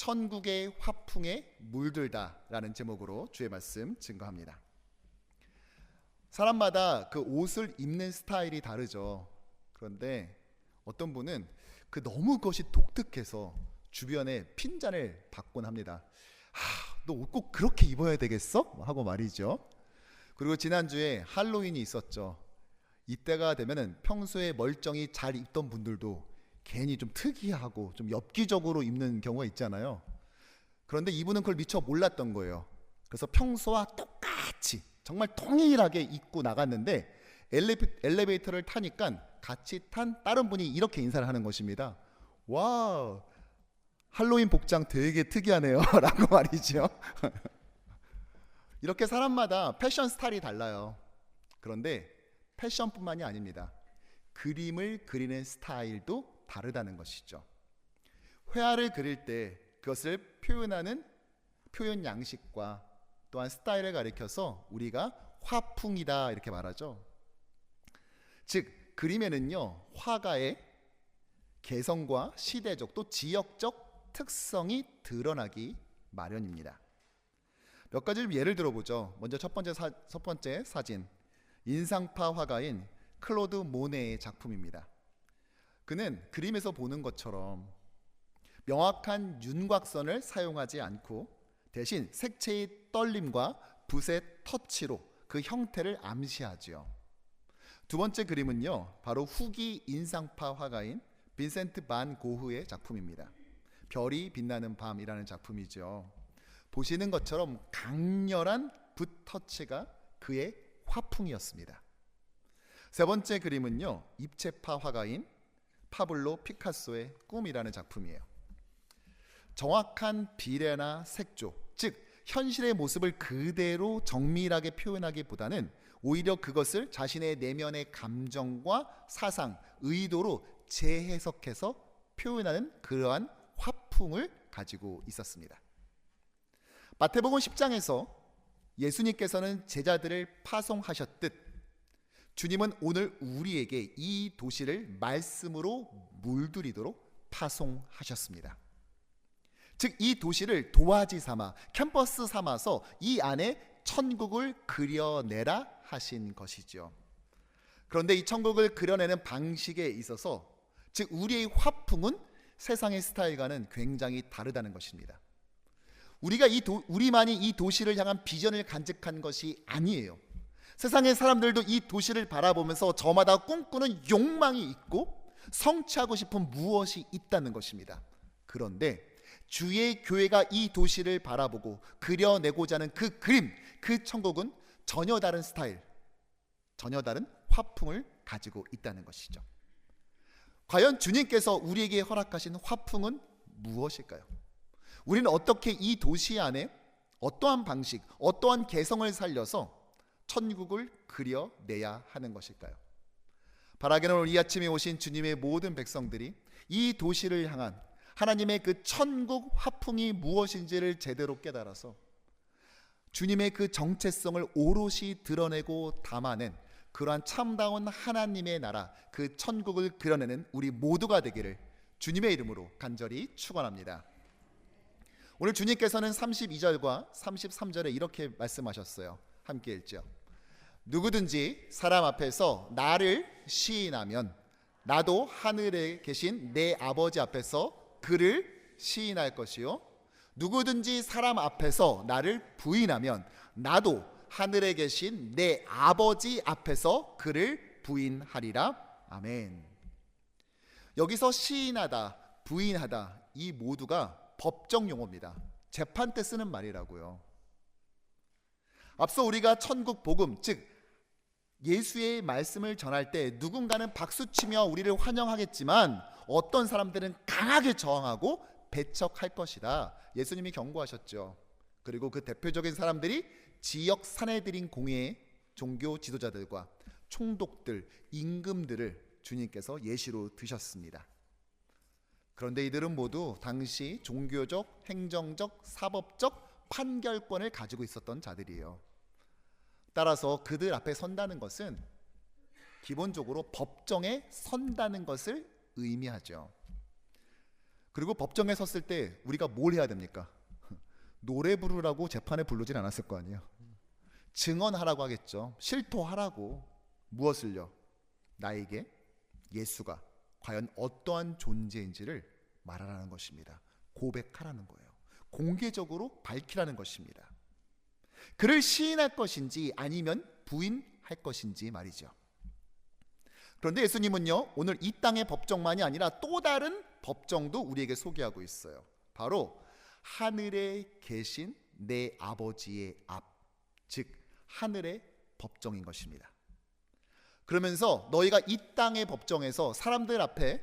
천국의 화풍에 물들다라는 제목으로 주의 말씀 증거합니다. 사람마다 그 옷을 입는 스타일이 다르죠. 그런데 어떤 분은 너무 그것이 독특해서 주변에 핀잔을 받곤 합니다. 너 옷 꼭 그렇게 입어야 되겠어? 하고 말이죠. 그리고 지난주에 할로윈이 있었죠. 이때가 되면은 평소에 멀쩡히 잘 입던 분들도 괜히 좀 특이하고 좀 엽기적으로 입는 경우가 있잖아요. 그런데 이분은 그걸 미처 몰랐던 거예요. 그래서 평소와 똑같이 정말 동일하게 입고 나갔는데 엘리베이터를 타니까 같이 탄 다른 분이 이렇게 인사를 하는 것입니다. 와, 할로윈 복장 되게 특이하네요 라고 말이죠. 이렇게 사람마다 패션 스타일이 달라요. 그런데 패션뿐만이 아닙니다. 그림을 그리는 스타일도 다르다는 것이죠. 회화를 그릴 때 그것을 표현하는 표현 양식과 또한 스타일을 가리켜서 우리가 화풍이다 이렇게 말하죠. 즉 그림에는요, 화가의 개성과 시대적 또 지역적 특성이 드러나기 마련입니다. 몇 가지 예를 들어보죠. 먼저 첫 번째 사진, 인상파 화가인 클로드 모네의 작품입니다. 그는 그림에서 보는 것처럼 명확한 윤곽선을 사용하지 않고 대신 색채의 떨림과 붓의 터치로 그 형태를 암시하지요. 두 번째 그림은요, 바로 후기 인상파 화가인 빈센트 반 고흐의 작품입니다. 별이 빛나는 밤이라는 작품이죠. 보시는 것처럼 강렬한 붓 터치가 그의 화풍이었습니다. 세 번째 그림은요, 입체파 화가인 파블로 피카소의 꿈이라는 작품이에요. 정확한 비례나 색조, 즉 현실의 모습을 그대로 정밀하게 표현하기보다는 오히려 그것을 자신의 내면의 감정과 사상, 의도로 재해석해서 표현하는 그러한 화풍을 가지고 있었습니다. 마태복음 10장에서 예수님께서는 제자들을 파송하셨듯 주님은 오늘 우리에게 이 도시를 말씀으로 물들이도록 파송하셨습니다. 즉 이 도시를 도화지 삼아 캠퍼스 삼아서 이 안에 천국을 그려내라 하신 것이죠. 그런데 이 천국을 그려내는 방식에 있어서 즉 우리의 화풍은 세상의 스타일과는 굉장히 다르다는 것입니다. 우리만이 이 도시를 향한 비전을 간직한 것이 아니에요. 세상의 사람들도 이 도시를 바라보면서 저마다 꿈꾸는 욕망이 있고 성취하고 싶은 무엇이 있다는 것입니다. 그런데 주의 교회가 이 도시를 바라보고 그려내고자 하는 그 그림, 그 천국은 전혀 다른 스타일, 전혀 다른 화풍을 가지고 있다는 것이죠. 과연 주님께서 우리에게 허락하신 화풍은 무엇일까요? 우리는 어떻게 이 도시 안에 어떠한 방식, 어떠한 개성을 살려서 천국을 그려내야 하는 것일까요? 바라기는 오늘 이 아침에 오신 주님의 모든 백성들이 이 도시를 향한 하나님의 그 천국 화풍이 무엇인지를 제대로 깨달아서 주님의 그 정체성을 오롯이 드러내고 담아낸 그러한 참다운 하나님의 나라, 그 천국을 그려내는 우리 모두가 되기를 주님의 이름으로 간절히 축원합니다. 오늘 주님께서는 32절과 33절에 이렇게 말씀하셨어요. 함께 읽죠. 누구든지 사람 앞에서 나를 시인하면 나도 하늘에 계신 내 아버지 앞에서 그를 시인할 것이요 누구든지 사람 앞에서 나를 부인하면 나도 하늘에 계신 내 아버지 앞에서 그를 부인하리라. 아멘. 여기서 시인하다, 부인하다 이 모두가 법정 용어입니다. 재판 때 쓰는 말이라고요. 앞서 우리가 천국 복음, 즉 예수의 말씀을 전할 때 누군가는 박수치며 우리를 환영하겠지만 어떤 사람들은 강하게 저항하고 배척할 것이다. 예수님이 경고하셨죠. 그리고 그 대표적인 사람들이 지역 사내들인 공회의 종교 지도자들과 총독들, 임금들을 주님께서 예시로 드셨습니다. 그런데 이들은 모두 당시 종교적, 행정적, 사법적 판결권을 가지고 있었던 자들이에요. 따라서 그들 앞에 선다는 것은 기본적으로 법정에 선다는 것을 의미하죠. 그리고 법정에 섰을 때 우리가 뭘 해야 됩니까? 노래 부르라고 재판에 부르진 않았을 거 아니에요. 증언하라고 하겠죠. 실토하라고. 무엇을요? 나에게 예수가 과연 어떠한 존재인지를 말하라는 것입니다. 고백하라는 거예요. 공개적으로 밝히라는 것입니다. 그를 시인할 것인지 아니면 부인할 것인지 말이죠. 그런데 예수님은요, 오늘 이 땅의 법정만이 아니라 또 다른 법정도 우리에게 소개하고 있어요. 바로 하늘에 계신 내 아버지의 앞, 즉 하늘의 법정인 것입니다. 그러면서 너희가 이 땅의 법정에서 사람들 앞에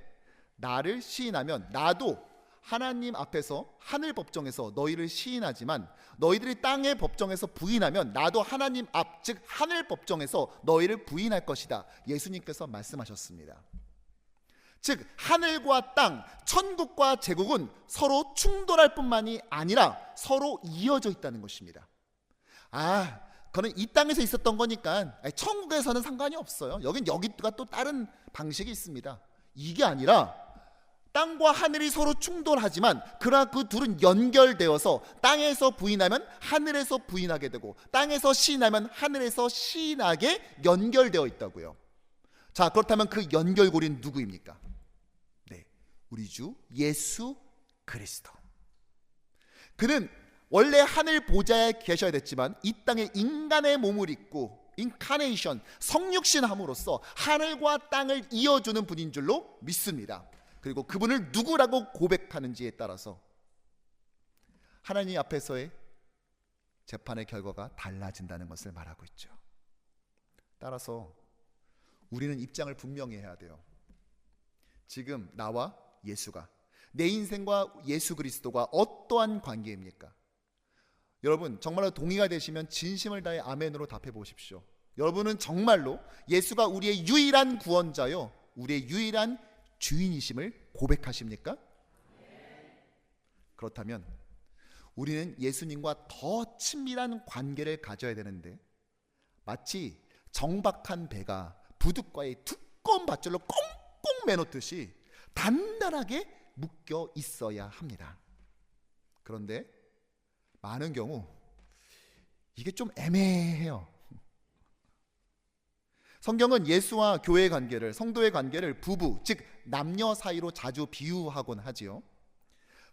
나를 시인하면 나도 하나님 앞에서 하늘 법정에서 너희를 시인하지만 너희들이 땅의 법정에서 부인하면 나도 하나님 앞, 즉 하늘 법정에서 너희를 부인할 것이다. 예수님께서 말씀하셨습니다. 즉 하늘과 땅, 천국과 제국은 서로 충돌할 뿐만이 아니라 서로 이어져 있다는 것입니다. 그는 이 땅에서 있었던 거니까 천국에서는 상관이 없어요. 여기가 또 다른 방식이 있습니다. 이게 아니라 땅과 하늘이 서로 충돌하지만 그러나 그 둘은 연결되어서 땅에서 부인하면 하늘에서 부인하게 되고 땅에서 시인하면 하늘에서 시인하게 연결되어 있다고요. 자, 그렇다면 그 연결고리는 누구입니까? 네, 우리 주 예수 그리스도. 그는 원래 하늘 보좌에 계셔야 됐지만 이 땅에 인간의 몸을 입고 인카네이션, 성육신함으로써 하늘과 땅을 이어주는 분인 줄로 믿습니다. 그리고 그분을 누구라고 고백하는지에 따라서 하나님 앞에서의 재판의 결과가 달라진다는 것을 말하고 있죠. 따라서 우리는 입장을 분명히 해야 돼요. 지금 나와 예수가, 내 인생과 예수 그리스도가 어떠한 관계입니까? 여러분 정말로 동의가 되시면 진심을 다해 아멘으로 답해 보십시오. 여러분은 정말로 예수가 우리의 유일한 구원자요, 우리의 유일한 주인이심을 고백하십니까? 그렇다면 우리는 예수님과 더 친밀한 관계를 가져야 되는데 마치 정박한 배가 부둣과의 두꺼운 밧줄로 꽁꽁 매놓듯이 단단하게 묶여 있어야 합니다. 그런데 많은 경우 이게 좀 애매해요. 성경은 예수와 교회의 관계를, 성도의 관계를 부부, 즉 남녀 사이로 자주 비유하곤 하지요.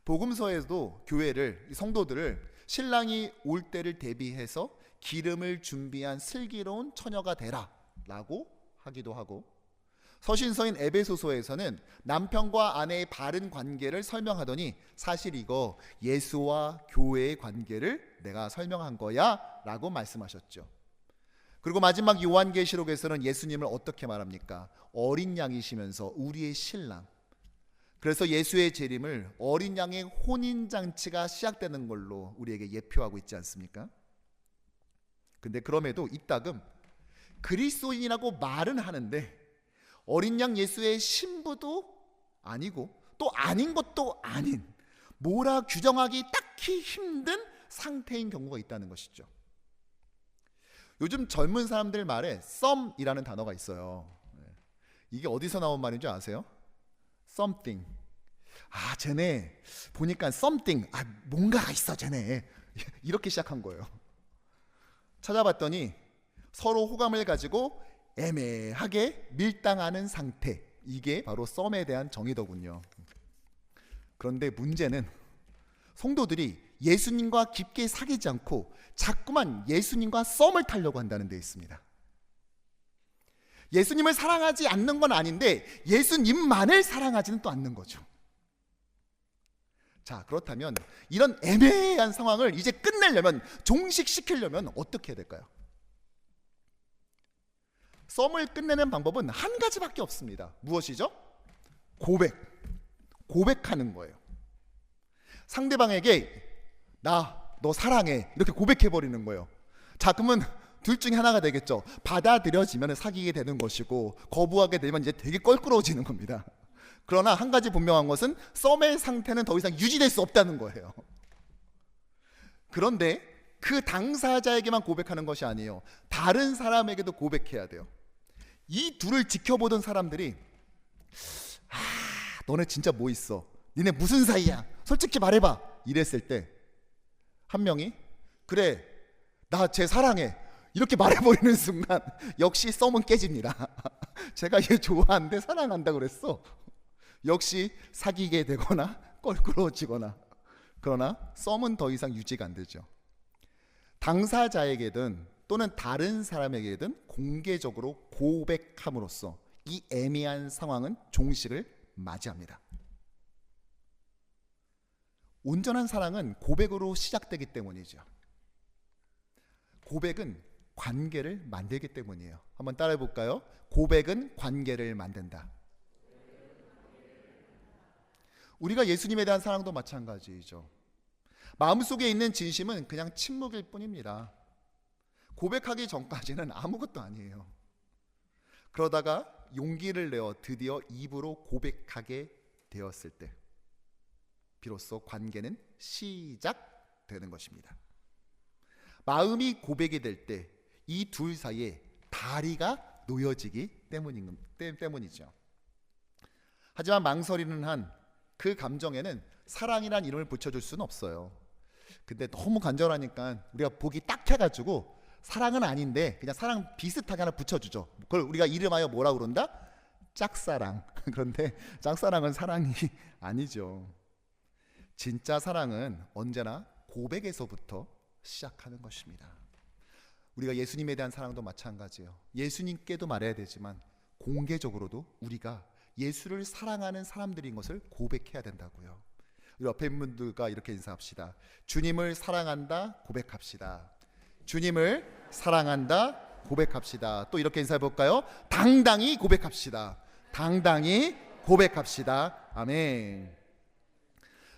복음서에도 교회를, 성도들을 신랑이 올 때를 대비해서 기름을 준비한 슬기로운 처녀가 되라 라고 하기도 하고, 서신서인 에베소서에서는 남편과 아내의 바른 관계를 설명하더니 사실 이거 예수와 교회의 관계를 내가 설명한 거야 라고 말씀하셨죠. 그리고 마지막 요한계시록에서는 예수님을 어떻게 말합니까? 어린 양이시면서 우리의 신랑. 그래서 예수의 재림을 어린 양의 혼인잔치가 시작되는 걸로 우리에게 예표하고 있지 않습니까? 근데 그럼에도 이따금 그리스도인이라고 말은 하는데 어린 양 예수의 신부도 아니고 또 아닌 것도 아닌, 뭐라 규정하기 딱히 힘든 상태인 경우가 있다는 것이죠. 요즘 젊은 사람들 말에 썸이라는 단어가 있어요. 이게 어디서 나온 말인 줄 아세요? something. 쟤네 보니까 something, 뭔가가 있어 쟤네. 이렇게 시작한 거예요. 찾아봤더니 서로 호감을 가지고 애매하게 밀당하는 상태, 이게 바로 썸에 대한 정의더군요. 그런데 문제는 성도들이 예수님과 깊게 사귀지 않고 자꾸만 예수님과 썸을 타려고 한다는 데 있습니다. 예수님을 사랑하지 않는 건 아닌데 예수님만을 사랑하지는 또 않는 거죠. 자, 그렇다면 이런 애매한 상황을 이제 끝내려면, 종식시키려면 어떻게 해야 될까요? 썸을 끝내는 방법은 한 가지밖에 없습니다. 무엇이죠? 고백하는 거예요. 상대방에게 너 사랑해 이렇게 고백해버리는 거예요. 자, 그러면 둘 중에 하나가 되겠죠. 받아들여지면 사귀게 되는 것이고 거부하게 되면 이제 되게 껄끄러워지는 겁니다. 그러나 한 가지 분명한 것은 썸의 상태는 더 이상 유지될 수 없다는 거예요. 그런데 그 당사자에게만 고백하는 것이 아니에요. 다른 사람에게도 고백해야 돼요. 이 둘을 지켜보던 사람들이 너네 진짜 뭐 있어? 니네 무슨 사이야? 솔직히 말해봐. 이랬을 때 한 명이 그래 나 쟤 사랑해 이렇게 말해버리는 순간 역시 썸은 깨집니다. 제가 얘 좋아하는데 사랑한다 그랬어. 역시 사귀게 되거나 껄끄러워지거나, 그러나 썸은 더 이상 유지가 안 되죠. 당사자에게든 또는 다른 사람에게든 공개적으로 고백함으로써 이 애매한 상황은 종식을 맞이합니다. 온전한 사랑은 고백으로 시작되기 때문이죠. 고백은 관계를 만들기 때문이에요. 한번 따라해 볼까요? 고백은 관계를 만든다. 우리가 예수님에 대한 사랑도 마찬가지죠. 마음속에 있는 진심은 그냥 침묵일 뿐입니다. 고백하기 전까지는 아무것도 아니에요. 그러다가 용기를 내어 드디어 입으로 고백하게 되었을 때 비로소 관계는 시작되는 것입니다. 마음이 고백이 될 때 이 둘 사이에 다리가 놓여지기 때문이죠. 하지만 망설이는 한 그 감정에는 사랑이란 이름을 붙여줄 수는 없어요. 근데 너무 간절하니까 우리가 보기 딱 해가지고 사랑은 아닌데 그냥 사랑 비슷하게 하나 붙여주죠. 그걸 우리가 이름하여 뭐라고 그런다? 짝사랑. 그런데 짝사랑은 사랑이 아니죠. 진짜 사랑은 언제나 고백에서부터 시작하는 것입니다. 우리가 예수님에 대한 사랑도 마찬가지예요. 예수님께도 말해야 되지만 공개적으로도 우리가 예수를 사랑하는 사람들인 것을 고백해야 된다고요. 우리 옆에 있는 분들과 이렇게 인사합시다. 주님을 사랑한다 고백합시다. 주님을 사랑한다 고백합시다. 또 이렇게 인사해 볼까요? 당당히 고백합시다. 당당히 고백합시다. 아멘.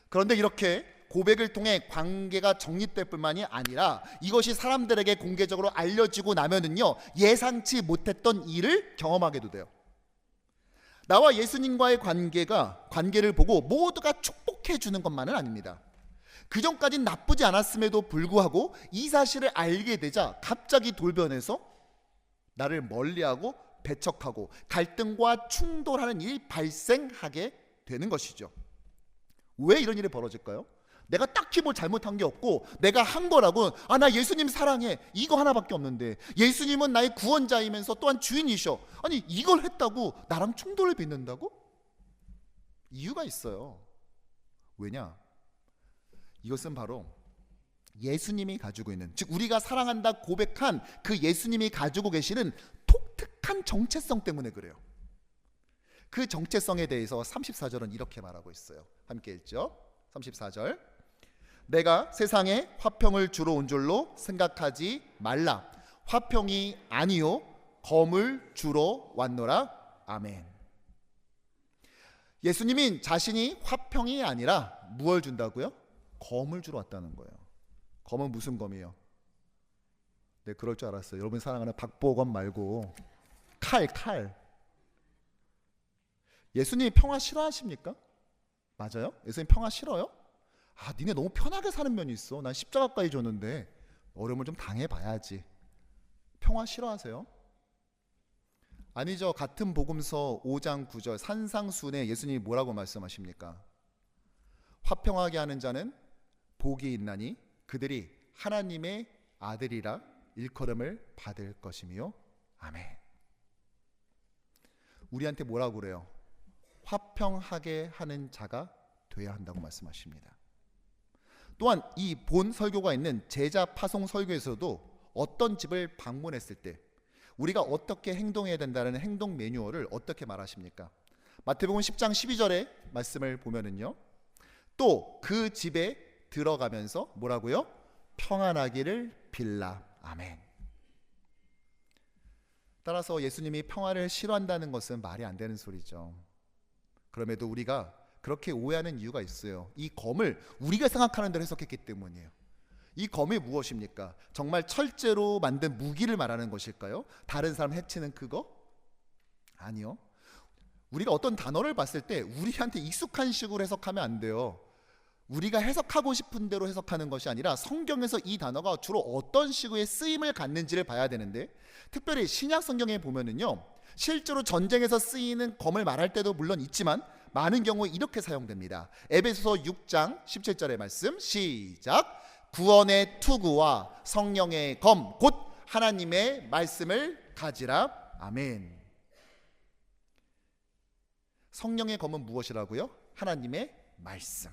그런데 이렇게 고백을 통해 관계가 정립될 뿐만이 아니라 이것이 사람들에게 공개적으로 알려지고 나면은요, 예상치 못했던 일을 경험하게도 돼요. 나와 예수님과의 관계를 보고 모두가 축복해 주는 것만은 아닙니다. 그전까진 나쁘지 않았음에도 불구하고 이 사실을 알게 되자 갑자기 돌변해서 나를 멀리하고 배척하고 갈등과 충돌하는 일이 발생하게 되는 것이죠. 왜 이런 일이 벌어질까요? 내가 딱히 뭘 잘못한 게 없고 내가 한 거라고, 나 예수님 사랑해, 이거 하나밖에 없는데 예수님은 나의 구원자이면서 또한 주인이셔, 아니 이걸 했다고 나랑 충돌을 빚는다고? 이유가 있어요. 왜냐? 이것은 바로 예수님이 가지고 있는, 즉 우리가 사랑한다 고백한 그 예수님이 가지고 계시는 독특한 정체성 때문에 그래요. 그 정체성에 대해서 34절은 이렇게 말하고 있어요. 함께 읽죠. 34절. 내가 세상에 화평을 주러 온 줄로 생각하지 말라. 화평이 아니요 검을 주러 왔노라. 아멘. 예수님이 자신이 화평이 아니라 무엇을 준다고요? 검을 주러 왔다는 거예요. 검은 무슨 검이에요? 네, 그럴 줄 알았어요. 여러분 사랑하는 박보검 말고 칼. 예수님이 평화 싫어하십니까? 맞아요? 예수님 평화 싫어요? 니네 너무 편하게 사는 면이 있어. 난 십자가까지 줬는데 어려움을 좀 당해봐야지. 평화 싫어하세요? 아니죠. 같은 복음서 5장 9절 산상수훈에 예수님이 뭐라고 말씀하십니까? 화평하게 하는 자는 복이 있나니 그들이 하나님의 아들이라 일컬음을 받을 것이며. 아멘. 우리한테 뭐라고 그래요? 화평하게 하는 자가 되어야 한다고 말씀하십니다. 또한 이 본 설교가 있는 제자 파송 설교에서도 어떤 집을 방문했을 때 우리가 어떻게 행동해야 된다는 행동 매뉴얼을 어떻게 말하십니까? 마태복음 10장 12절의 말씀을 보면은요, 또 그 집에 들어가면서 뭐라고요? 평안하기를 빌라. 아멘. 따라서 예수님이 평화를 싫어한다는 것은 말이 안 되는 소리죠. 그럼에도 우리가 그렇게 오해하는 이유가 있어요. 이 검을 우리가 생각하는 대로 해석했기 때문이에요. 이 검이 무엇입니까? 정말 철제로 만든 무기를 말하는 것일까요? 다른 사람 해치는 그거? 아니요. 우리가 어떤 단어를 봤을 때 우리한테 익숙한 식으로 해석하면 안 돼요. 우리가 해석하고 싶은 대로 해석하는 것이 아니라 성경에서 이 단어가 주로 어떤 식의 쓰임을 갖는지를 봐야 되는데, 특별히 신약 성경에 보면은요, 실제로 전쟁에서 쓰이는 검을 말할 때도 물론 있지만 많은 경우에 이렇게 사용됩니다. 에베소서 6장 17절의 말씀 시작. 구원의 투구와 성령의 검 곧 하나님의 말씀을 가지라. 아멘. 성령의 검은 무엇이라고요? 하나님의 말씀.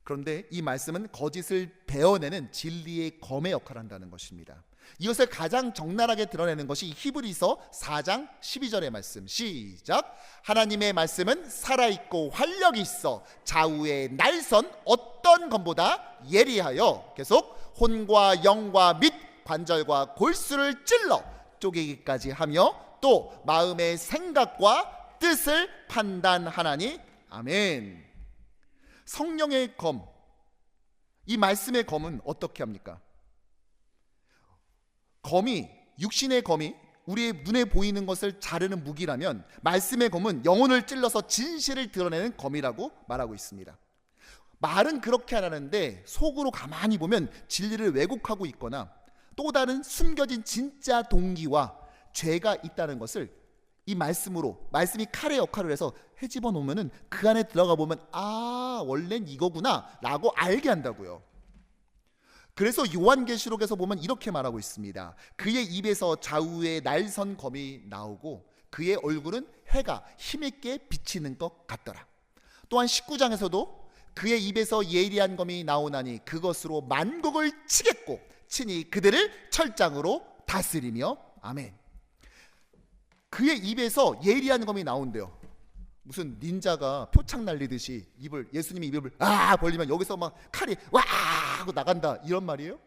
그런데 이 말씀은 거짓을 베어내는 진리의 검의 역할을 한다는 것입니다. 이것을 가장 적나라하게 드러내는 것이 히브리서 4장 12절의 말씀 시작. 하나님의 말씀은 살아있고 활력이 있어 좌우의 날선 어떤 검보다 예리하여 계속 혼과 영과 및 관절과 골수를 찔러 쪼개기까지 하며 또 마음의 생각과 뜻을 판단하나니. 아멘. 성령의 검, 이 말씀의 검은 어떻게 합니까? 검이, 육신의 검이 우리의 눈에 보이는 것을 자르는 무기라면 말씀의 검은 영혼을 찔러서 진실을 드러내는 검이라고 말하고 있습니다. 말은 그렇게 안 하는데 속으로 가만히 보면 진리를 왜곡하고 있거나 또 다른 숨겨진 진짜 동기와 죄가 있다는 것을 이 말씀으로, 말씀이 칼의 역할을 해서 헤집어 놓으면은 그 안에 들어가 보면 아, 원래는 이거구나 라고 알게 한다고요. 그래서 요한계시록에서 보면 이렇게 말하고 있습니다. 그의 입에서 좌우의 날선 검이 나오고 그의 얼굴은 해가 힘있게 비치는 것 같더라. 또한 19장에서도 그의 입에서 예리한 검이 나오나니 그것으로 만국을 치겠고 친히 그들을 철장으로 다스리며. 아멘. 그의 입에서 예리한 검이 나온대요. 무슨 닌자가 표창 날리듯이 입을, 예수님이 입을 벌리면 여기서 막 칼이 와 하고 나간다 이런 말이에요?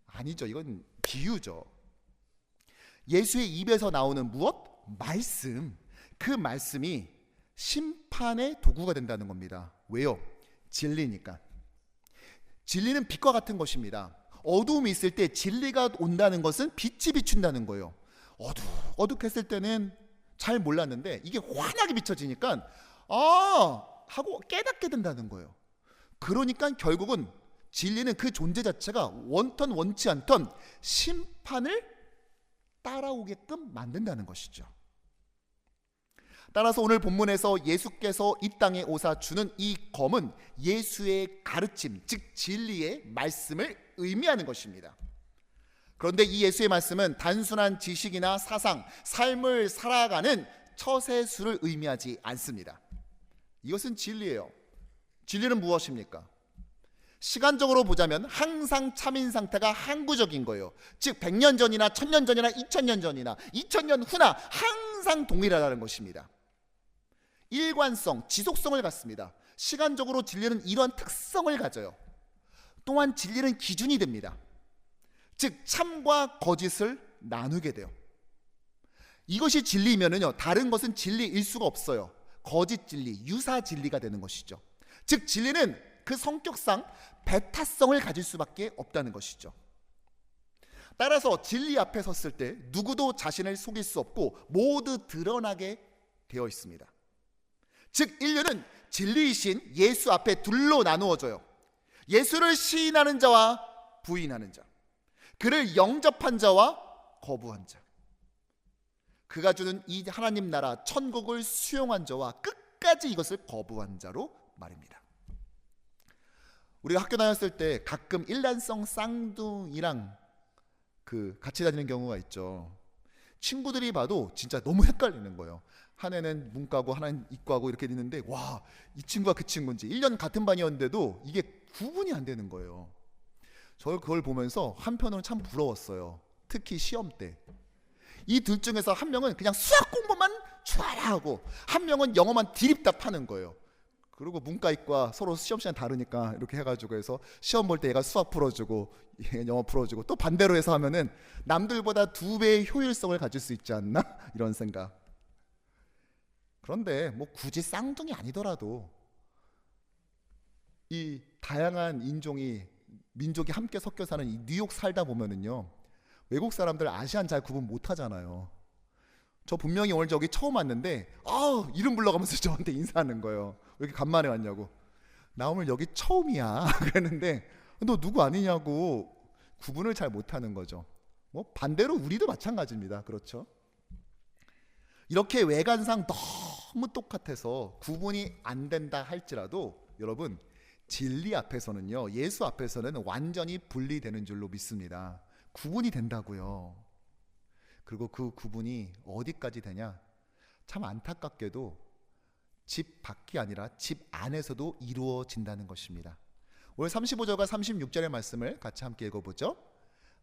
아니죠. 이건 비유죠. 예수의 입에서 나오는 무엇? 말씀. 그 말씀이 심판의 도구가 된다는 겁니다. 왜요? 진리니까. 진리는 빛과 같은 것입니다. 어두움이 있을 때 진리가 온다는 것은 빛이 비춘다는 거예요. 어둑했을 때는 잘 몰랐는데 이게 환하게 비춰지니까 하고 깨닫게 된다는 거예요. 그러니까 결국은 진리는 그 존재 자체가 원턴 원치 않던 심판을 따라오게끔 만든다는 것이죠. 따라서 오늘 본문에서 예수께서 이 땅에 오사 주는 이 검은 예수의 가르침, 즉 진리의 말씀을 의미하는 것입니다. 그런데 이 예수의 말씀은 단순한 지식이나 사상, 삶을 살아가는 처세술을 의미하지 않습니다. 이것은 진리예요. 진리는 무엇입니까? 시간적으로 보자면 항상 참인 상태가 항구적인 거예요. 즉 100년 전이나 1000년 전이나 2000년 전이나 2000년 후나 항상 동일하다는 것입니다. 일관성, 지속성을 갖습니다. 시간적으로 진리는 이러한 특성을 가져요. 또한 진리는 기준이 됩니다. 즉 참과 거짓을 나누게 돼요. 이것이 진리면은요, 다른 것은 진리일 수가 없어요. 거짓 진리, 유사 진리가 되는 것이죠. 즉 진리는 그 성격상 배타성을 가질 수밖에 없다는 것이죠. 따라서 진리 앞에 섰을 때 누구도 자신을 속일 수 없고 모두 드러나게 되어 있습니다. 즉 인류는 진리이신 예수 앞에 둘로 나누어져요. 예수를 시인하는 자와 부인하는 자, 그를 영접한 자와 거부한 자, 그가 주는 이 하나님 나라 천국을 수용한 자와 끝까지 이것을 거부한 자로 말입니다. 우리가 학교 다녔을 때 가끔 일란성 쌍둥이랑 같이 다니는 경우가 있죠. 친구들이 봐도 진짜 너무 헷갈리는 거예요. 한 애는 문과고 하나는 이과고 이렇게 있는데 와, 이 친구가 그 친구인지 1년 같은 반이었는데도 이게 구분이 안 되는 거예요. 저 그걸 보면서 한편으로는 참 부러웠어요. 특히 시험 때. 이 둘 중에서 한 명은 그냥 수학 공부만 잘하고 한 명은 영어만 디립답 하는 거예요. 그리고 문과 이과 서로 시험 시간 다르니까 이렇게 해가지고 해서 시험 볼 때 얘가 수학 풀어주고 얘가 영어 풀어주고 또 반대로 해서 하면은 남들보다 2배의 효율성을 가질 수 있지 않나? 이런 생각. 그런데 뭐 굳이 쌍둥이 아니더라도 이 다양한 민족이 함께 섞여 사는 이 뉴욕 살다 보면은요, 외국 사람들 아시안 잘 구분 못 하잖아요. 저 분명히 오늘 저기 처음 왔는데 이름 불러가면서 저한테 인사하는 거예요. 왜 이렇게 간만에 왔냐고. 나 오늘 여기 처음이야 그랬는데 너 누구 아니냐고 구분을 잘 못하는 거죠. 뭐 반대로 우리도 마찬가지입니다. 그렇죠? 이렇게 외관상 너무 똑같아서 구분이 안 된다 할지라도 여러분, 진리 앞에서는요, 예수 앞에서는 완전히 분리되는 줄로 믿습니다. 구분이 된다고요. 그리고 그 구분이 어디까지 되냐? 참 안타깝게도 집 밖이 아니라 집 안에서도 이루어진다는 것입니다. 오늘 35절과 36절의 말씀을 같이 함께 읽어보죠.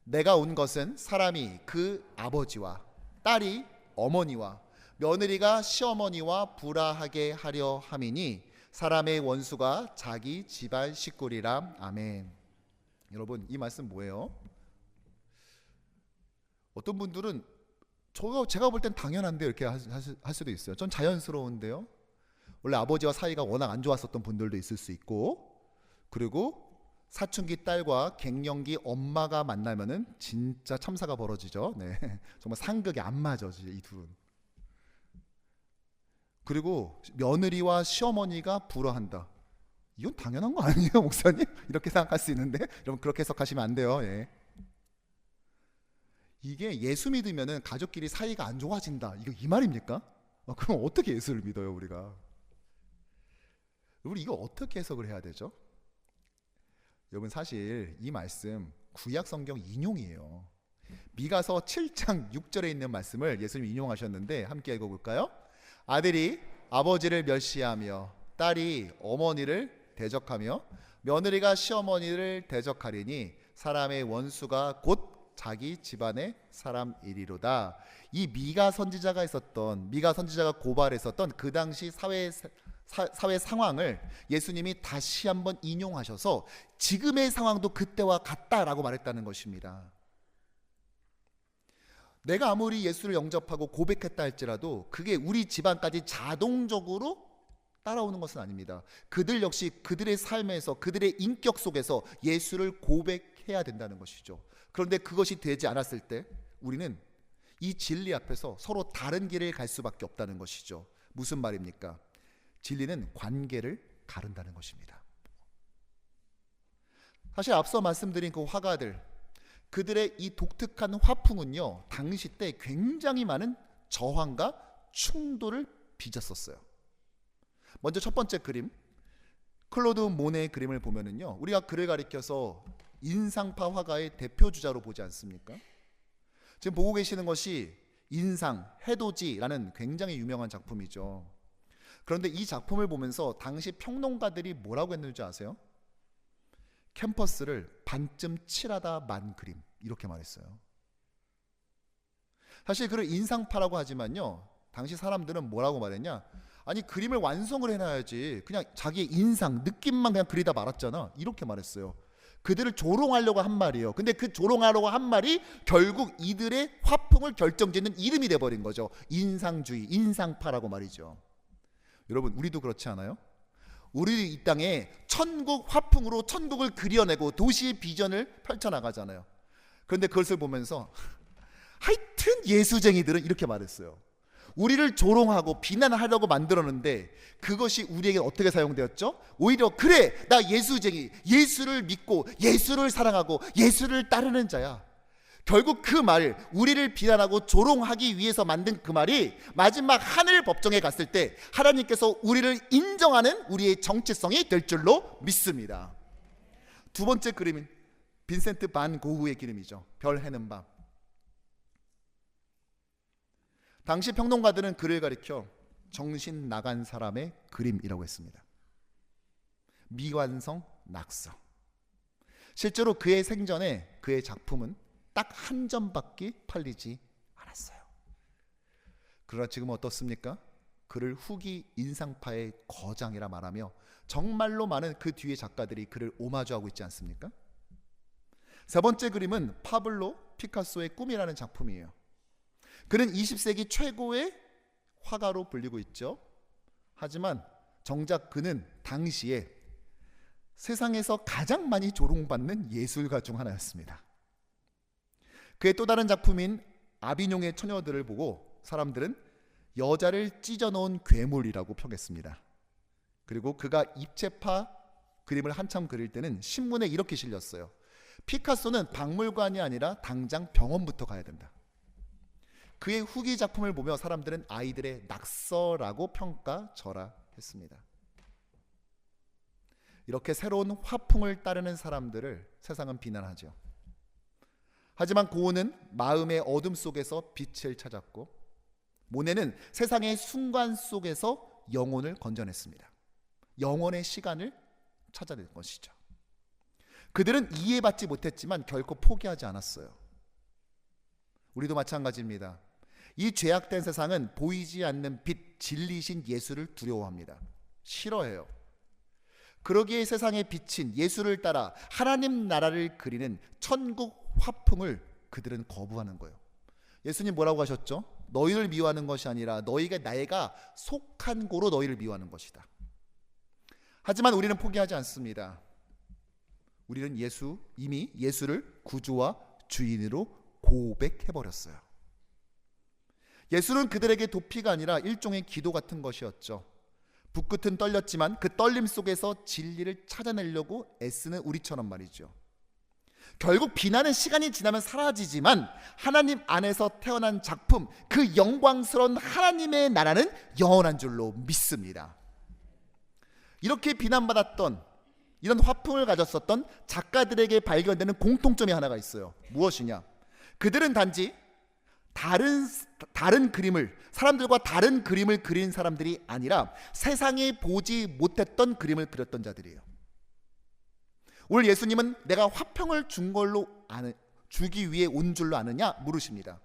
내가 온 것은 사람이 그 아버지와 딸이 어머니와 며느리가 시어머니와 불화하게 하려 함이니 사람의 원수가 자기 집안 식구리라. 아멘. 여러분, 이 말씀 뭐예요? 어떤 분들은 제가 볼 땐 당연한데 이렇게 할 수도 있어요. 전 자연스러운데요. 원래 아버지와 사이가 워낙 안 좋았었던 분들도 있을 수 있고, 그리고 사춘기 딸과 갱년기 엄마가 만나면은 진짜 참사가 벌어지죠. 네, 정말 상극이 안 맞아, 이 둘은. 그리고 며느리와 시어머니가 불화한다. 이건 당연한 거 아니에요, 목사님? 이렇게 생각할 수 있는데, 여러분 그렇게 해석하시면 안 돼요. 예. 이게 예수 믿으면은 가족끼리 사이가 안 좋아진다, 이 말입니까? 그럼 어떻게 예수를 믿어요, 우리가? 우리 이거 어떻게 해석을 해야 되죠? 여러분, 사실 이 말씀 구약 성경 인용이에요. 미가서 7장 6절에 있는 말씀을 예수님 인용하셨는데 함께 읽어볼까요? 아들이 아버지를 멸시하며 딸이 어머니를 대적하며 며느리가 시어머니를 대적하리니 사람의 원수가 곧 자기 집안의 사람이리로다. 이 미가 선지자가 고발했었던 그 당시 사회 상황을 예수님이 다시 한번 인용하셔서 지금의 상황도 그때와 같다라고 말했다는 것입니다. 내가 아무리 예수를 영접하고 고백했다 할지라도 그게 우리 집안까지 자동적으로 따라오는 것은 아닙니다. 그들 역시 그들의 삶에서, 그들의 인격 속에서 예수를 고백해야 된다는 것이죠. 그런데 그것이 되지 않았을 때 우리는 이 진리 앞에서 서로 다른 길을 갈 수밖에 없다는 것이죠. 무슨 말입니까? 진리는 관계를 가른다는 것입니다. 사실 앞서 말씀드린 그 화가들, 그들의 이 독특한 화풍은요, 당시 때 굉장히 많은 저항과 충돌을 빚었었어요. 먼저 첫 번째 그림, 클로드 모네의 그림을 보면은요, 우리가 그를 가리켜서 인상파 화가의 대표 주자로 보지 않습니까? 지금 보고 계시는 것이 인상, 해돋이라는 굉장히 유명한 작품이죠. 그런데 이 작품을 보면서 당시 평론가들이 뭐라고 했는지 아세요? 캠퍼스를 반쯤 칠하다 만 그림, 이렇게 말했어요. 사실 그를 인상파라고 하지만요, 당시 사람들은 뭐라고 말했냐? 아니, 그림을 완성을 해놔야지 그냥 자기의 인상, 느낌만 그냥 그리다 말았잖아, 이렇게 말했어요. 그들을 조롱하려고 한 말이에요. 근데 그 조롱하려고 한 말이 결국 이들의 화풍을 결정짓는 이름이 돼버린 거죠. 인상주의, 인상파라고 말이죠. 여러분, 우리도 그렇지 않아요? 우리 이 땅에 천국 화풍으로 천국을 그려내고 도시의 비전을 펼쳐나가잖아요. 그런데 그것을 보면서 하여튼 예수쟁이들은 이렇게 말했어요. 우리를 조롱하고 비난하려고 만들었는데 그것이 우리에게 어떻게 사용되었죠? 오히려 그래, 나 예수쟁이, 예수를 믿고 예수를 사랑하고 예수를 따르는 자야. 결국 그 말, 우리를 비난하고 조롱하기 위해서 만든 그 말이 마지막 하늘 법정에 갔을 때 하나님께서 우리를 인정하는 우리의 정체성이 될 줄로 믿습니다. 두 번째 그림은 빈센트 반 고흐의 그림이죠. 별 해는 밤. 당시 평론가들은 그를 가리켜 정신 나간 사람의 그림이라고 했습니다. 미완성 낙서. 실제로 그의 생전에 그의 작품은 딱 한 점밖에 팔리지 않았어요. 그러나 지금 어떻습니까? 그를 후기 인상파의 거장이라 말하며 정말로 많은 그 뒤에 작가들이 그를 오마주하고 있지 않습니까? 세 번째 그림은 파블로 피카소의 꿈이라는 작품이에요. 그는 20세기 최고의 화가로 불리고 있죠. 하지만 정작 그는 당시에 세상에서 가장 많이 조롱받는 예술가 중 하나였습니다. 그의 또 다른 작품인 아비뇽의 처녀들을 보고 사람들은 여자를 찢어놓은 괴물이라고 평했습니다. 그리고 그가 입체파 그림을 한참 그릴 때는 신문에 이렇게 실렸어요. 피카소는 박물관이 아니라 당장 병원부터 가야 된다. 그의 후기 작품을 보며 사람들은 아이들의 낙서라고 평가절하했습니다. 이렇게 새로운 화풍을 따르는 사람들을 세상은 비난하죠. 하지만 고은은 마음의 어둠 속에서 빛을 찾았고, 모네는 세상의 순간 속에서 영혼을 건져냈습니다. 영혼의 시간을 찾아낸 것이죠. 그들은 이해받지 못했지만 결코 포기하지 않았어요. 우리도 마찬가지입니다. 이 죄악된 세상은 보이지 않는 빛, 진리신 예수를 두려워합니다. 싫어해요. 그러기에 세상에 비친 예수를 따라 하나님 나라를 그리는 천국 화풍을 그들은 거부하는 거예요. 예수님 뭐라고 하셨죠? 너희를 미워하는 것이 아니라 너희가 내가 속한 고로 너희를 미워하는 것이다. 하지만 우리는 포기하지 않습니다. 우리는 이미 예수를 구주와 주인으로 고백해버렸어요. 예수는 그들에게 도피가 아니라 일종의 기도 같은 것이었죠. 붓끝은 떨렸지만 그 떨림 속에서 진리를 찾아내려고 애쓰는 우리처럼 말이죠. 결국 비난의 시간이 지나면 사라지지만 하나님 안에서 태어난 작품, 그 영광스러운 하나님의 나라는 영원한 줄로 믿습니다. 이렇게 비난받았던, 이런 화풍을 가졌었던 작가들에게 발견되는 공통점이 하나가 있어요. 무엇이냐? 그들은 단지 다른 그림을, 사람들과 다른 그림을 그린 사람들이 아니라 세상에 보지 못했던 그림을 그렸던 자들이에요. 오늘 예수님은 내가 화평을 주기 위해 온 줄로 아느냐 물으십니다.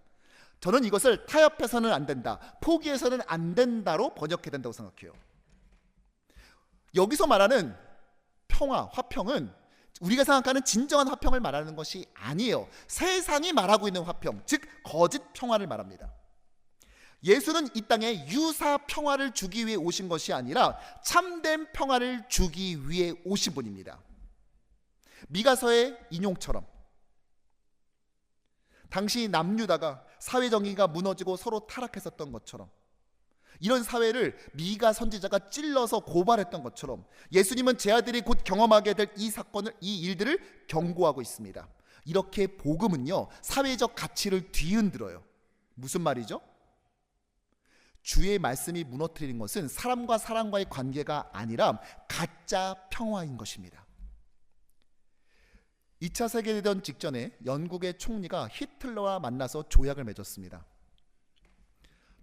저는 이것을 타협해서는 안 된다, 포기해서는 안 된다로 번역해야 된다고 생각해요. 여기서 말하는 평화, 화평은 우리가 생각하는 진정한 화평을 말하는 것이 아니에요. 세상이 말하고 있는 화평, 즉 거짓 평화를 말합니다. 예수는 이 땅에 유사 평화를 주기 위해 오신 것이 아니라 참된 평화를 주기 위해 오신 분입니다. 미가서의 인용처럼 당시 남유다가 사회정의가 무너지고 서로 타락했었던 것처럼, 이런 사회를 미가 선지자가 찔러서 고발했던 것처럼 예수님은 제 아들이 곧 경험하게 될 이 일들을 경고하고 있습니다. 이렇게 복음은요, 사회적 가치를 뒤흔들어요. 무슨 말이죠? 주의 말씀이 무너뜨리는 것은 사람과 사람과의 관계가 아니라 가짜 평화인 것입니다. 2차 세계대전 직전에 영국의 총리가 히틀러와 만나서 조약을 맺었습니다.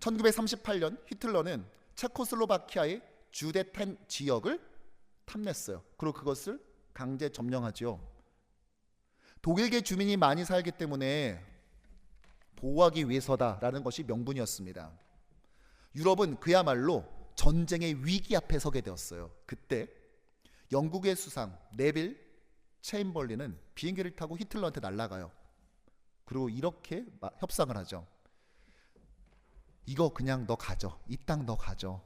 1938년 히틀러는 체코슬로바키아의 주데텐 지역을 탐냈어요. 그리고 그것을 강제 점령하죠. 독일계 주민이 많이 살기 때문에 보호하기 위해서다라는 것이 명분이었습니다. 유럽은 그야말로 전쟁의 위기 앞에 서게 되었어요. 그때 영국의 수상 네빌 체인벌린은 비행기를 타고 히틀러한테 날아가요. 그리고 이렇게 협상을 하죠. 이거 그냥 너 가져. 이 땅 너 가져.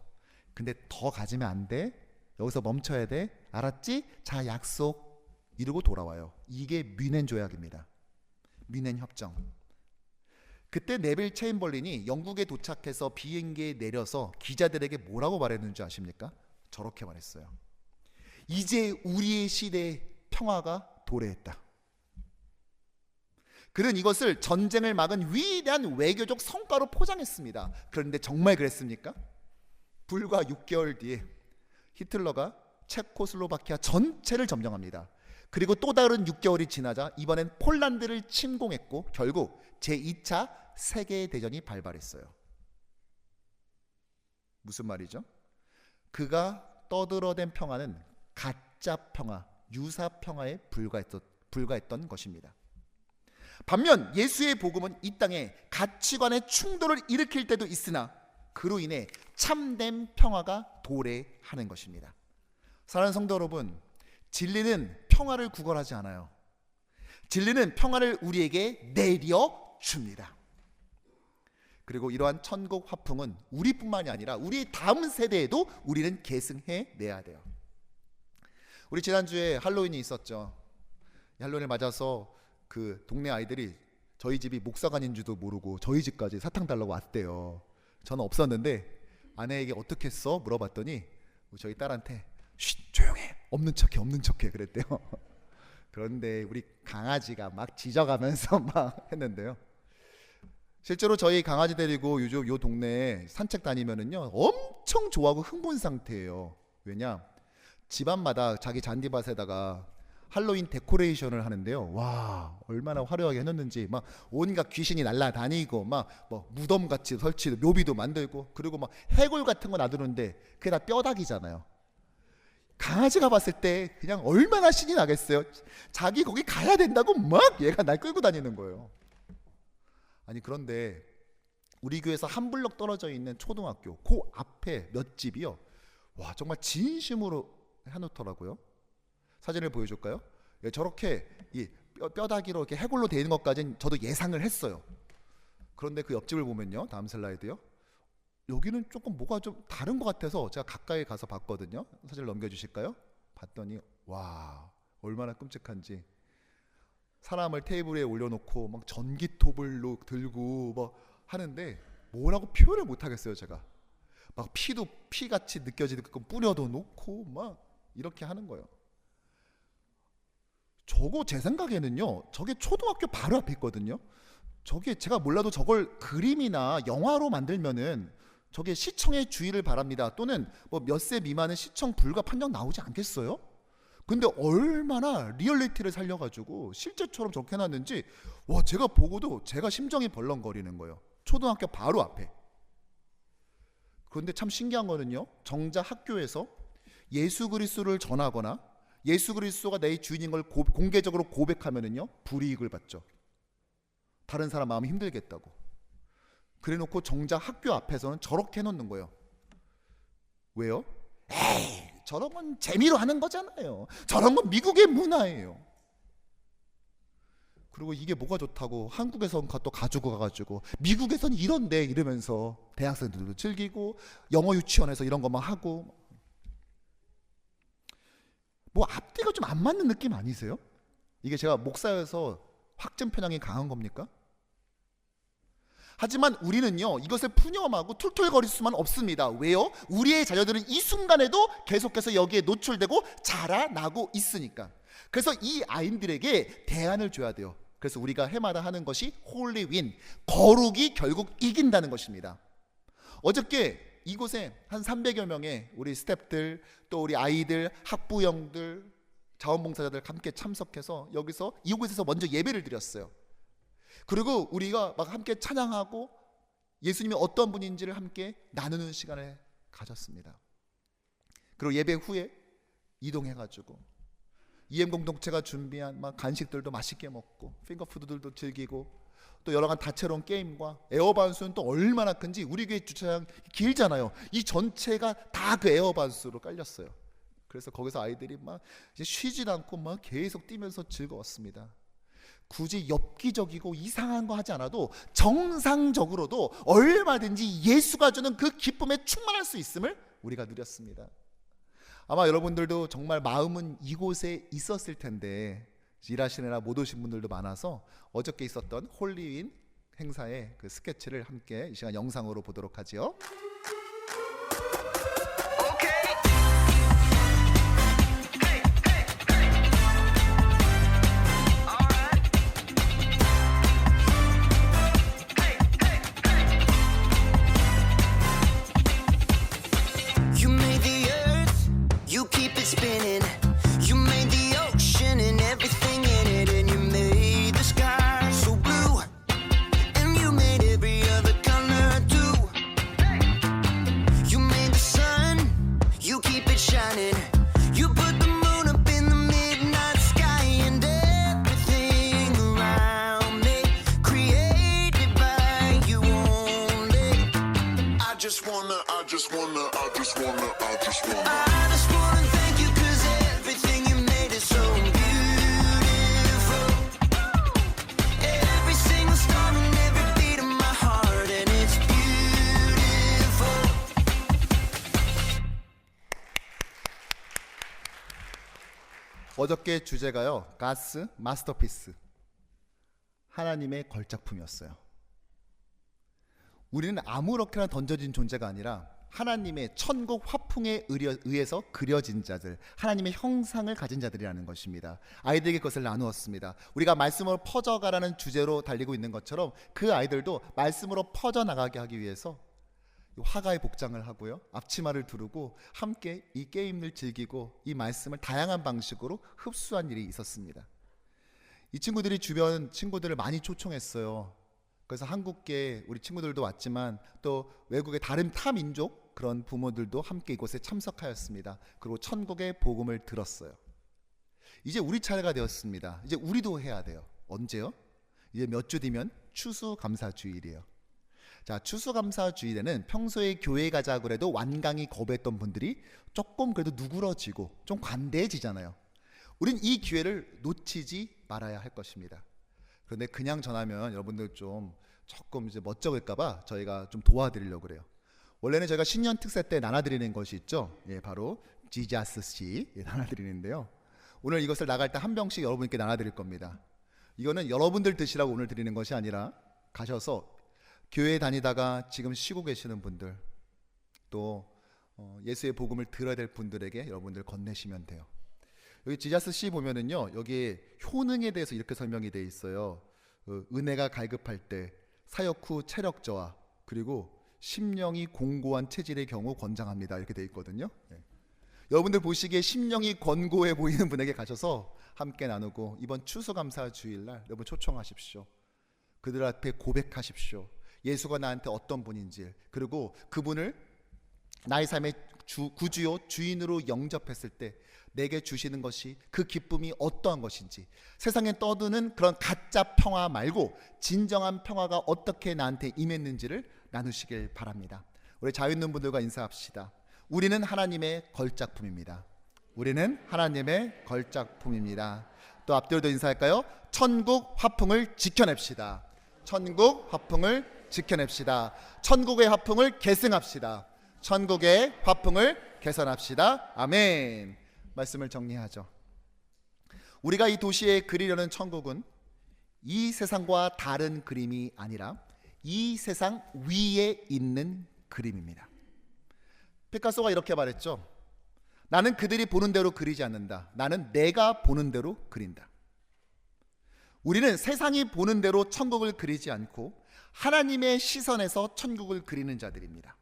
근데 더 가지면 안 돼. 여기서 멈춰야 돼. 알았지? 자, 약속. 이러고 돌아와요. 이게 뮌헨 조약입니다. 뮌헨 협정. 그때 네빌 체인벌린이 영국에 도착해서 비행기에 내려서 기자들에게 뭐라고 말했는지 아십니까? 저렇게 말했어요. 이제 우리의 시대의 평화가 도래했다. 그는 이것을 전쟁을 막은 위대한 외교적 성과로 포장했습니다. 그런데 정말 그랬습니까? 불과 6개월 뒤에 히틀러가 체코슬로바키아 전체를 점령합니다. 그리고 또 다른 6개월이 지나자 이번엔 폴란드를 침공했고 결국 제2차 세계대전이 발발했어요. 무슨 말이죠? 그가 떠들어댄 평화는 가짜 평화, 유사 평화에 불과했던 것입니다. 반면 예수의 복음은 이 땅에 가치관의 충돌을 일으킬 때도 있으나 그로 인해 참된 평화가 도래하는 것입니다. 사랑하는 성도 여러분, 진리는 평화를 구걸하지 않아요. 진리는 평화를 우리에게 내려줍니다. 그리고 이러한 천국 화풍은 우리뿐만이 아니라 우리 다음 세대에도 우리는 계승해 내야 돼요. 우리 지난주에 할로윈이 있었죠. 할로윈을 맞아서 그 동네 아이들이 저희 집이 목사관인 줄도 모르고 저희 집까지 사탕 달라고 왔대요. 저는 없었는데 아내에게 어떻게 했어? 물어봤더니 저희 딸한테 쉿 조용해, 없는 척해 그랬대요. 그런데 우리 강아지가 막 짖어가면서 막 했는데요. 실제로 저희 강아지 데리고 요즘 요 동네에 산책 다니면은요 엄청 좋아하고 흥분 상태예요. 왜냐? 집안마다 자기 잔디밭에다가 할로윈 데코레이션을 하는데요. 와, 얼마나 화려하게 해놨는지 막 온갖 귀신이 날아다니고 막 뭐 무덤 같이 설치도 묘비도 만들고, 그리고 막 해골 같은 거 놔두는데 그게 다 뼈다귀잖아요. 강아지가 봤을 때 그냥 얼마나 신이 나겠어요. 자기 거기 가야 된다고 막 얘가 날 끌고 다니는 거예요. 아니 그런데 우리 교회에서 한 블럭 떨어져 있는 초등학교 그 앞에 몇 집이요, 와 정말 진심으로 해놓더라고요. 사진을 보여줄까요? 예, 저렇게 이 뼈다귀로 이렇게 해골로 되어 있는 것까지는 저도 예상을 했어요. 그런데 그 옆집을 보면요, 다음 슬라이드요, 여기는 조금 뭐가 좀 다른 것 같아서 제가 가까이 가서 봤거든요. 사진을 넘겨주실까요? 봤더니 와 얼마나 끔찍한지, 사람을 테이블 위에 올려놓고 막 전기톱을 들고 막 하는데 뭐라고 표현을 못 하겠어요. 제가 막 피도 피같이 느껴지는 거 뿌려도 놓고 막 이렇게 하는 거예요. 저거 제 생각에는요, 저게 초등학교 바로 앞에 있거든요. 저게 제가 몰라도 저걸 그림이나 영화로 만들면은 저게 시청의 주의를 바랍니다, 또는 뭐 몇 세 미만은 시청 불가 판정 나오지 않겠어요? 근데 얼마나 리얼리티를 살려가지고 실제처럼 저렇게 해놨는지, 와 제가 보고도 제가 심정이 벌렁거리는 거예요. 초등학교 바로 앞에. 그런데 참 신기한 거는요, 정작 학교에서 예수 그리스도를 전하거나 예수 그리스도가 내 주인인 걸 공개적으로 고백하면은요 불이익을 받죠. 다른 사람 마음이 힘들겠다고. 그래놓고 정작 학교 앞에서는 저렇게 해놓는 거예요. 왜요? 에이, 저런 건 재미로 하는 거잖아요. 저런 건 미국의 문화예요. 그리고 이게 뭐가 좋다고 한국에선 또 가지고 가가지고 미국에선 이런데 이러면서 대학생들도 즐기고 영어 유치원에서 이런 것만 하고, 뭐 앞뒤가 좀 안 맞는 느낌 아니세요? 이게 제가 목사여서 확증 편향이 강한 겁니까? 하지만 우리는요 이것을 푸념하고 툴툴거릴 수만 없습니다. 왜요? 우리의 자녀들은 이 순간에도 계속해서 여기에 노출되고 자라나고 있으니까. 그래서 이 아이들에게 대안을 줘야 돼요. 그래서 우리가 해마다 하는 것이 홀리 윈, 거룩이 결국 이긴다는 것입니다. 어저께 이곳에 한 300여 명의 우리 스태프들, 또 우리 아이들, 학부형들, 자원봉사자들 함께 참석해서 여기서 이곳에서 먼저 예배를 드렸어요. 그리고 우리가 막 함께 찬양하고 예수님이 어떤 분인지를 함께 나누는 시간을 가졌습니다. 그리고 예배 후에 이동해가지고 EM 공동체가 준비한 막 간식들도 맛있게 먹고 핑거푸드들도 즐기고, 또 여러 가지 다채로운 게임과 에어반스는 또 얼마나 큰지, 우리 교회 주차장 길잖아요. 이 전체가 다 그 에어반스로 깔렸어요. 그래서 거기서 아이들이 막 이제 쉬지 않고 막 계속 뛰면서 즐거웠습니다. 굳이 엽기적이고 이상한 거 하지 않아도 정상적으로도 얼마든지 예수가 주는 그 기쁨에 충만할 수 있음을 우리가 누렸습니다. 아마 여러분들도 정말 마음은 이곳에 있었을 텐데 일하시느라 못 오신 분들도 많아서 어저께 있었던 홀리윈 행사의 그 스케치를 함께 이 시간 영상으로 보도록 하지요. 어저께 주제가요, God's 마스터피스, 하나님의 걸작품이었어요. 우리는 아무렇게나 던져진 존재가 아니라 하나님의 천국 화풍에 의해서 그려진 자들, 하나님의 형상을 가진 자들이라는 것입니다. 아이들에게 그것을 나누었습니다. 우리가 말씀으로 퍼져가라는 주제로 달리고 있는 것처럼 그 아이들도 말씀으로 퍼져나가게 하기 위해서 화가의 복장을 하고요, 앞치마를 두르고 함께 이 게임을 즐기고 이 말씀을 다양한 방식으로 흡수한 일이 있었습니다. 이 친구들이 주변 친구들을 많이 초청했어요. 그래서 한국계 우리 친구들도 왔지만 또 외국의 다른 타민족 그런 부모들도 함께 이곳에 참석하였습니다. 그리고 천국의 복음을 들었어요. 이제 우리 차례가 되었습니다. 이제 우리도 해야 돼요. 언제요? 이제 몇 주 뒤면 추수감사주일이에요. 자, 추수감사주일에는 평소에 교회 가자고 그래도 완강히 거부했던 분들이 조금 그래도 누그러지고 좀 관대해지잖아요. 우린 이 기회를 놓치지 말아야 할 것입니다. 그런데 그냥 전하면 여러분들 조금 이제 멋쩍을까봐 저희가 좀 도와드리려고 그래요. 원래는 저희가 신년 특세 때 나눠드리는 것이 있죠. 예, 바로 지자스 씨 나눠드리는데요. 오늘 이것을 나갈 때 한 병씩 여러분께 나눠드릴 겁니다. 이거는 여러분들 드시라고 오늘 드리는 것이 아니라 가셔서 교회 다니다가 지금 쉬고 계시는 분들, 또 예수의 복음을 들어야 될 분들에게 여러분들 건네시면 돼요. 여기 지자스 씨 보면은요, 여기 효능에 대해서 이렇게 설명이 되어 있어요. 은혜가 갈급할 때, 사역 후 체력 저하, 그리고 심령이 공고한 체질의 경우 권장합니다. 이렇게 되어 있거든요. 네. 여러분들 보시기에 심령이 권고해 보이는 분에게 가셔서 함께 나누고 이번 추수감사 주일날 여러분 초청하십시오. 그들 앞에 고백하십시오. 예수가 나한테 어떤 분인지, 그리고 그분을 나의 삶의 구주요 주인으로 영접했을 때 내게 주시는 것이, 그 기쁨이 어떠한 것인지, 세상에 떠드는 그런 가짜 평화 말고 진정한 평화가 어떻게 나한테 임했는지를 나누시길 바랍니다. 우리 자유있는 분들과 인사합시다. 우리는 하나님의 걸작품입니다. 우리는 하나님의 걸작품입니다. 또 앞뒤로도 인사할까요? 천국 화풍을 지켜냅시다. 천국 화풍을 지켜냅시다. 천국의 화풍을 계승합시다. 천국의 화풍을 개선합시다. 아멘. 말씀을 정리하죠. 우리가 이 도시에 그리려는 천국은 이 세상과 다른 그림이 아니라 이 세상 위에 있는 그림입니다. 피카소가 이렇게 말했죠. 나는 그들이 보는 대로 그리지 않는다. 나는 내가 보는 대로 그린다. 우리는 세상이 보는 대로 천국을 그리지 않고 하나님의 시선에서 천국을 그리는 자들입니다.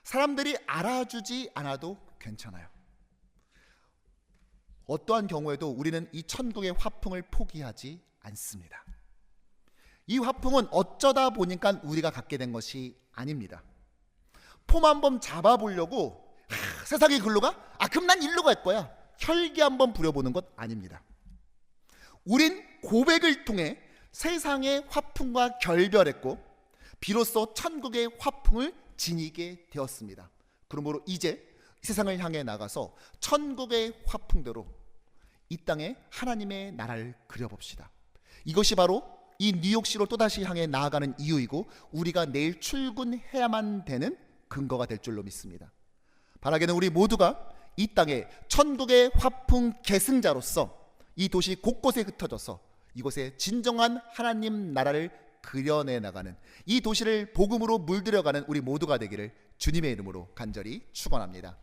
사람들이 알아주지 않아도 괜찮아요. 어떠한 경우에도 우리는 이 천국의 화풍을 포기하지 않습니다. 이 화풍은 어쩌다 보니까 우리가 갖게 된 것이 아닙니다. 폼 한번 잡아보려고 세상이 글로 가? 그럼 난 일로 갈 거야. 혈기 한번 부려보는 것 아닙니다. 우린 고백을 통해 세상의 화풍과 결별했고 비로소 천국의 화풍을 지니게 되었습니다. 그러므로 이제 세상을 향해 나가서 천국의 화풍대로 이 땅에 하나님의 나라를 그려봅시다. 이것이 바로 이 뉴욕시로 또다시 향해 나아가는 이유이고 우리가 내일 출근해야만 되는 근거가 될 줄로 믿습니다. 바라기는 우리 모두가 이 땅에 천국의 화풍 계승자로서 이 도시 곳곳에 흩어져서 이곳에 진정한 하나님 나라를 그려내 나가는, 이 도시를 복음으로 물들여가는 우리 모두가 되기를 주님의 이름으로 간절히 축원합니다.